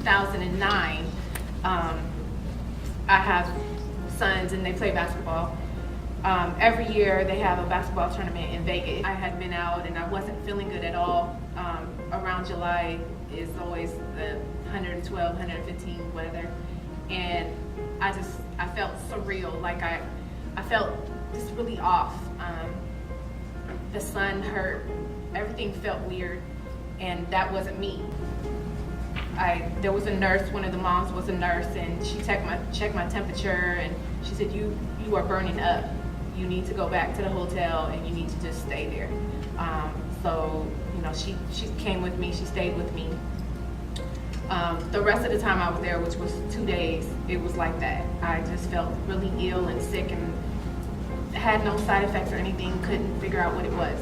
2009, I have sons and they play basketball. Every year they have a basketball tournament in Vegas. I had been out and I wasn't feeling good at all. Around July is always the 112, 115 weather. And I felt surreal, like I felt just really off. The sun hurt, everything felt weird, and that wasn't me. There was a nurse, one of the moms was a nurse, and she checked my temperature, and she said, you are burning up. You need to go back to the hotel and you need to just stay there. So, you know, she came with me, she stayed with me. The rest of the time I was there, which was 2 days, it was like that. I just felt really ill and sick and had no side effects or anything, couldn't figure out what it was.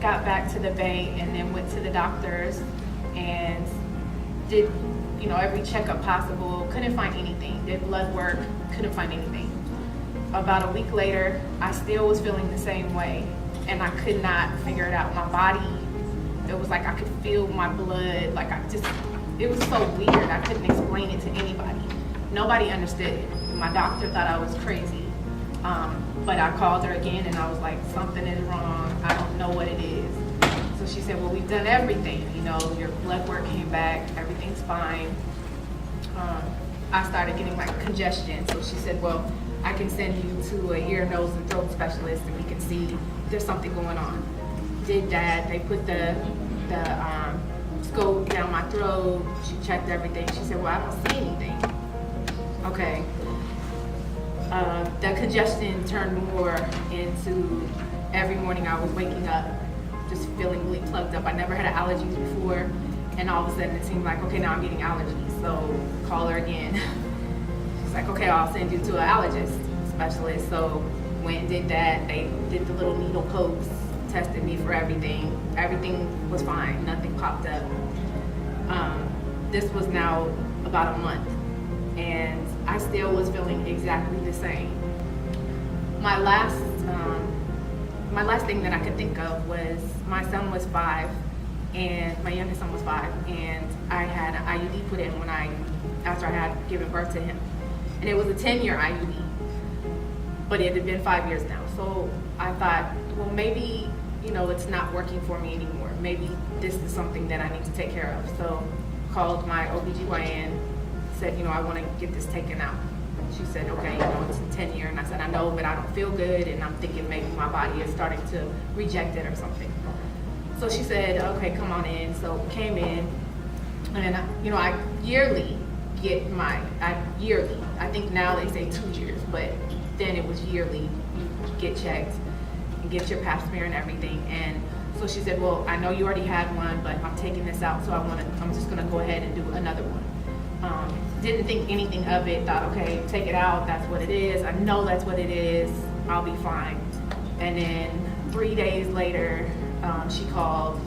Got back to the Bay and then went to the doctors and did, you know, every checkup possible, couldn't find anything. Did blood work, couldn't find anything. About a week later, I still was feeling the same way and I could not figure it out. My body, it was like I could feel my blood, like it was so weird. I couldn't explain it to anybody. Nobody understood it. My doctor thought I was crazy. But I called her again and I was like, something is wrong. I don't know what it is. So she said, well, we've done everything. You know, your blood work came back, everything's fine. I started getting like congestion. So she said, well, I can send you to a ear, nose, and throat specialist and we can see there's something going on. Did that, they put the scope down my throat, she checked everything. She said, well, I don't see anything. Okay. The congestion turned more into every morning I was waking up just feeling really plugged up. I never had allergies before, and all of a sudden it seemed like, okay, now I'm getting allergies, so call her again. She's like, okay, I'll send you to an allergist specialist. So went and did that. They did the little needle pokes, tested me for everything. Everything was fine, nothing popped up. This was now about a month, and I still was feeling exactly the same. My last thing that I could think of was my son was 5, and my youngest son was 5, and I had an IUD put in after I had given birth to him, and it was a 10-year IUD, but it had been 5 years now. So I thought, well, maybe, you know, it's not working for me anymore. Maybe this is something that I need to take care of. So called my OBGYN, said, you know, I want to get this taken out. She said, okay, you know, it's a 10-year. And I said, I know, but I don't feel good. And I'm thinking maybe my body is starting to reject it or something. So she said, okay, come on in. So came in. And, you know, I yearly get yearly. I think now they say 2 years, but then it was yearly. You get checked and get your pap smear and everything. And so she said, well, I know you already had one, but I'm taking this out. So I'm just going to go ahead and do another one. Didn't think anything of it, thought, okay, take it out, that's what it is. I know that's what it is, I'll be fine. And then 3 days later, she called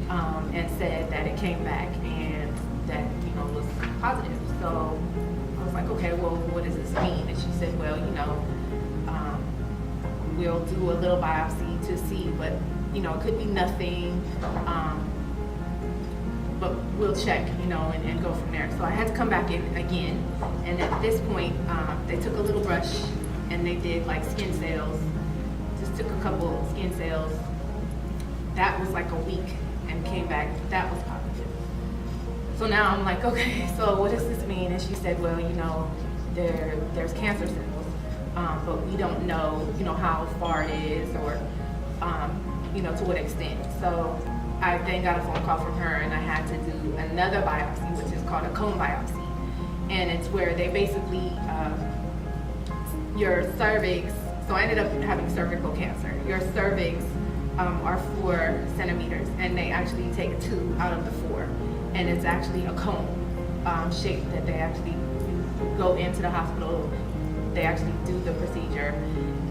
and said that it came back and that, you know, was positive. So I was like, okay, well, what does this mean? And she said, well, you know, we'll do a little biopsy to see, but, you know, it could be nothing. But we'll check, you know, and go from there. So I had to come back in again. And at this point, they took a little brush and they did like skin cells. Just took a couple skin cells. That was like a week and came back, that was positive. So now I'm like, okay, so what does this mean? And she said, well, you know, there's cancer cells, but we don't know, you know, how far it is or, you know, to what extent. So I then got a phone call from her and I had to do another biopsy, which is called a cone biopsy. And it's where they basically, your cervix, so I ended up having cervical cancer. Your cervix are 4 centimeters and they actually take 2 out of the 4. And it's actually a cone shape that they actually go into the hospital. They actually do the procedure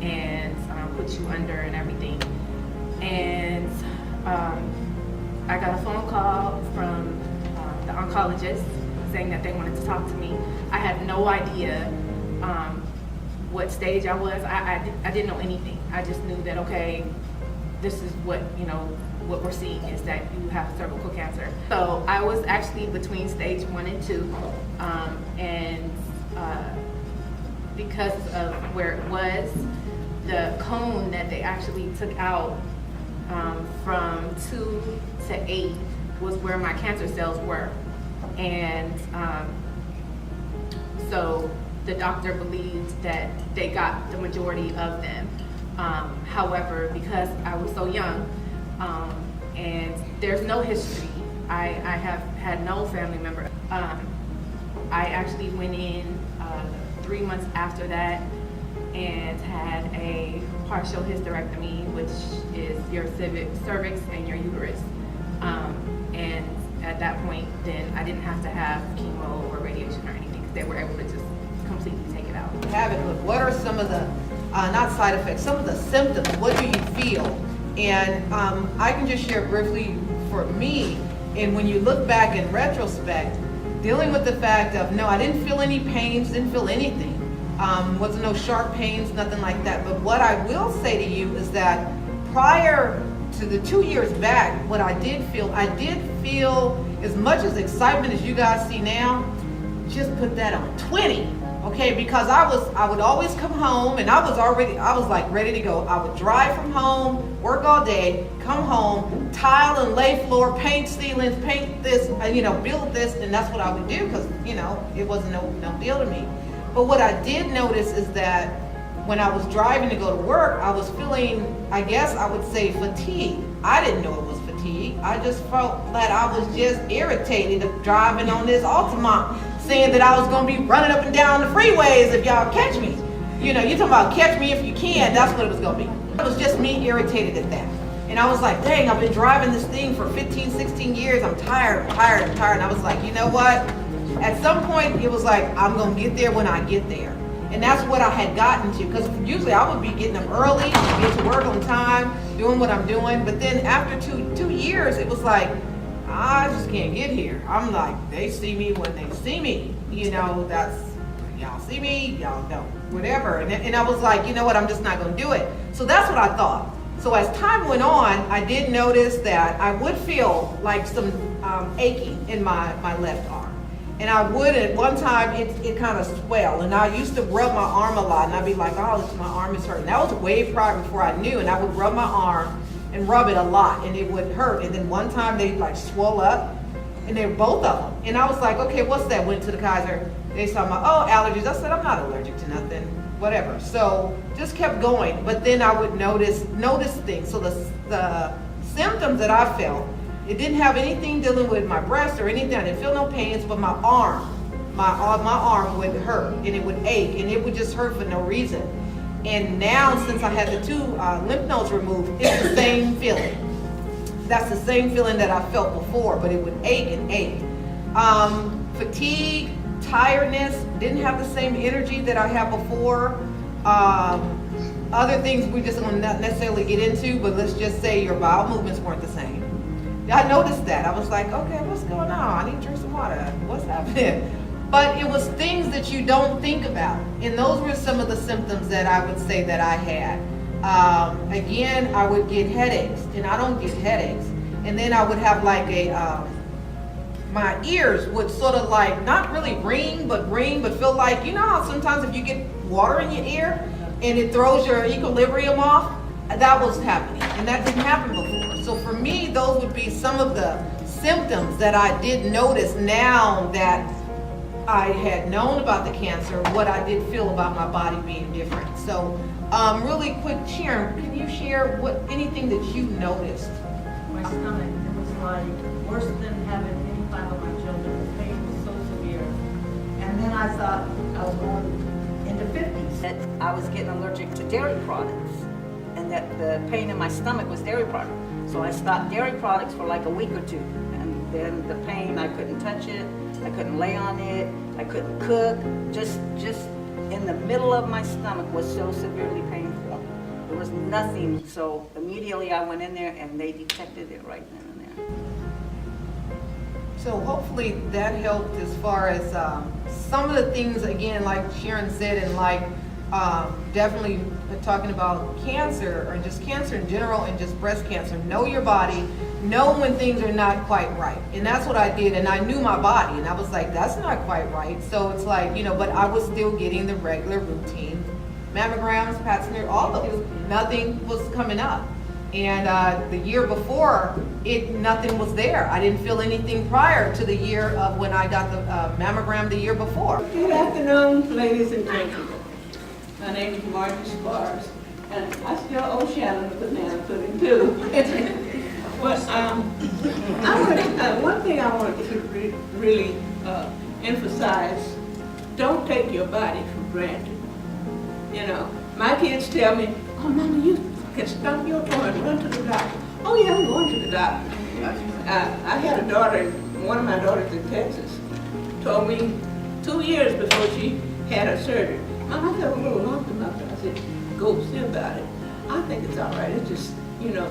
and put you under and everything. And I got a phone call from the oncologist saying that they wanted to talk to me. I had no idea what stage I was. I didn't know anything. I just knew that, okay, this is what, you know, what we're seeing is that you have cervical cancer. So I was actually between stage 1 and 2, and because of where it was, the cone that they actually took out from 2 to 8 was where my cancer cells were. And so the doctor believed that they got the majority of them. However, because I was so young, and there's no history, I have had no family member. I actually went in 3 months after that and had a partial hysterectomy, which is your cervix and your uterus. And at that point, then I didn't have to have chemo or radiation or anything, because they were able to just completely take it out. What are some of the, not side effects, some of the symptoms? What do you feel? And I can just share briefly for me, and when you look back in retrospect, dealing with the fact of, no, I didn't feel any pains, didn't feel anything. Wasn't no sharp pains, nothing like that. But what I will say to you is that prior to the 2 years back, what I did feel as much as excitement as you guys see now, just put that on 20. Okay, because I would always come home, and I was like ready to go. I would drive from home, work all day, come home, tile and lay floor, paint ceilings, paint this, build this, and that's what I would do, because, it wasn't no deal to me. But what I did notice is that when I was driving to go to work, I was feeling, I guess I would say, fatigue. I didn't know it was fatigue. I just felt that I was just irritated of driving on this Altamont, saying that I was going to be running up and down the freeways if y'all catch me. You're talking about catch me if you can, that's what it was going to be. It was just me irritated at that. And I was like, dang, I've been driving this thing for 15, 16 years. I'm tired. And I was like, you know what? At some point, it was like, I'm going to get there when I get there. And that's what I had gotten to, because usually I would be getting up early, get to work on time, doing what I'm doing. But then after two years, it was like, I just can't get here. I'm like, they see me when they see me. That's, y'all see me, y'all don't, whatever. And I was like, you know what, I'm just not going to do it. So that's what I thought. So as time went on, I did notice that I would feel like some aching in my left arm. And I would, at one time, it kind of swelled. And I used to rub my arm a lot, and I'd be like, oh, my arm is hurting. That was way prior before I knew, and I would rub my arm and rub it a lot, and it would hurt. And then one time they like swell up, and they were both of them. And I was like, okay, what's that? Went to the Kaiser. They saw my, allergies. I said, I'm not allergic to nothing, whatever. So just kept going. But then I would notice things. So the symptoms that I felt, it didn't have anything dealing with my breast or anything. I didn't feel no pains, but my arm would hurt, and it would ache, and it would just hurt for no reason. And now, since I had the 2 lymph nodes removed, it's the same feeling. That's the same feeling that I felt before, but it would ache and ache. Fatigue, tiredness, didn't have the same energy that I had before. Other things we just don't necessarily get into, but let's just say your bowel movements weren't the same. I noticed that. I was like, okay, what's going on? I need to drink some water. What's happening? But it was things that you don't think about. And those were some of the symptoms that I would say that I had. Again, I would get headaches, and I don't get headaches. And then I would have like my ears would sort of like, not really ring, but feel like, how sometimes if you get water in your ear and it throws your equilibrium off? That was happening, and that didn't happen before. So for me, those would be some of the symptoms that I did notice now that I had known about the cancer, what I did feel about my body being different. So really quick, Sharon, can you share anything that you noticed? My stomach, it was like worse than having any 5 of my children. The pain was so severe. And then I thought I was going into 50s. That I was getting allergic to dairy products, and that the pain in my stomach was dairy products. So I stopped dairy products for like a week or 2. And then the pain, I couldn't touch it, I couldn't lay on it, I couldn't cook. Just in the middle of my stomach was so severely painful. There was nothing. So immediately I went in there and they detected it right then and there. So hopefully that helped as far as some of the things, again, like Sharon said, and like definitely talking about cancer or just cancer in general and just breast cancer. Know your body, know when things are not quite right. And that's what I did. And I knew my body and I was like, that's not quite right. So it's like, but I was still getting the regular routine mammograms, pap smear, all of it. Nothing was coming up. And the year before, nothing was there. I didn't feel anything prior to the year of when I got the mammogram the year before. Good afternoon, ladies and gentlemen. My name is Margie Spars, and I still owe Shannon a banana pudding too. But one thing I wanted to really emphasize: don't take your body for granted. My kids tell me, "Oh, Mama, you can stop your car and run to the doctor." Oh yeah, I'm going to the doctor. I had a daughter, one of my daughters in Texas, told me 2 years before she had her surgery, "Mom, I got a little lump in my throat." I said, "Go see about it." "I think it's all right. It's just,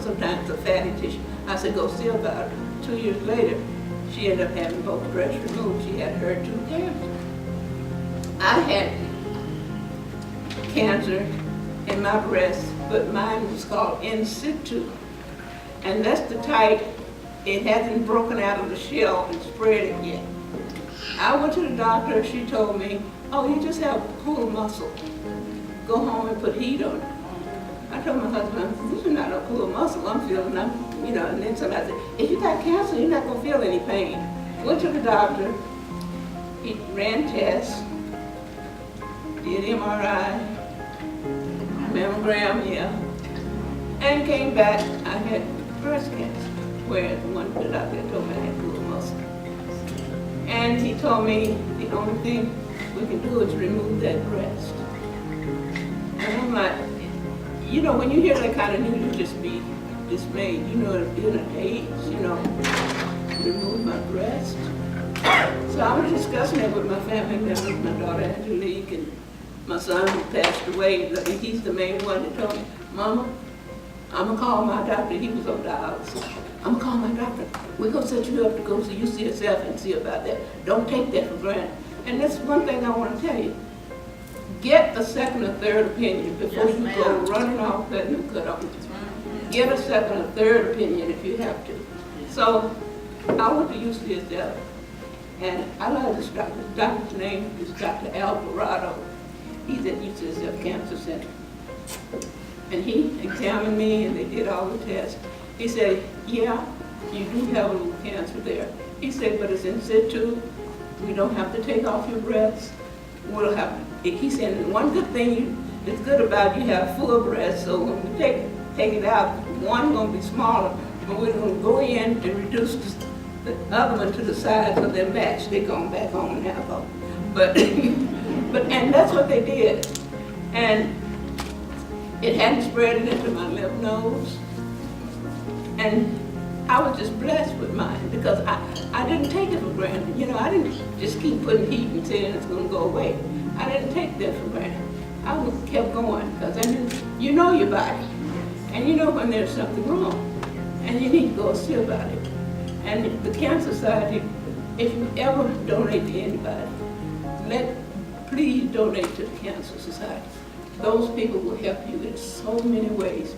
sometimes a fatty tissue." I said, "Go see about it." 2 years later, she ended up having both breasts removed. She had HER2 cancer. I had cancer in my breast, but mine was called in situ. And that's the type, it hasn't broken out of the shell and spread it yet. I went to the doctor, she told me, "Oh, you just have pulled muscle. Go home and put heat on it." I told my husband, "This is not a pulled muscle I'm feeling." And then somebody said, "If you got cancer, you're not gonna feel any pain." Went to the doctor, he ran tests, did MRI, mammogram, and came back, I had breast cancer, whereas the doctor told me I had pulled muscle. And he told me the only thing we can do is remove that breast. And I'm like, when you hear that kind of news, you just be dismayed. In a daze, remove my breast. So I was discussing it with my family members, my daughter Angelique, and my son who passed away. He's the main one that told me, "Mama, I'm gonna call my doctor." He was on dialysis. "I'm gonna call my doctor. We're gonna set you up to go to UCSF and see about that. Don't take that for granted." And that's one thing I want to tell you. Get a second or third opinion before you go running off letting them cut off. Get a second or third opinion if you have to. So I went to UCSF, and I love this doctor. The doctor's name is Dr. Alvarado. He's at UCSF Cancer Center. And he examined me, and they did all the tests. He said, "Yeah, you do have a little cancer there." He said, "But it's in situ. We don't have to take off your breasts. We'll have." He said, "One good thing that's good about you have full breasts, so when we take it out, one's gonna be smaller, but we're gonna go in and reduce the other one to the size of their match. They're going back home and have them." And that's what they did. And it hadn't spread it into my lymph nodes. And I was just blessed with mine because I didn't take it for granted. I didn't just keep putting heat and saying it's going to go away. I didn't take that for granted. I kept going because I knew, you know your body. And you know when there's something wrong. And you need to go see about it. And the Cancer Society, if you ever donate to anybody, please donate to the Cancer Society. Those people will help you in so many ways.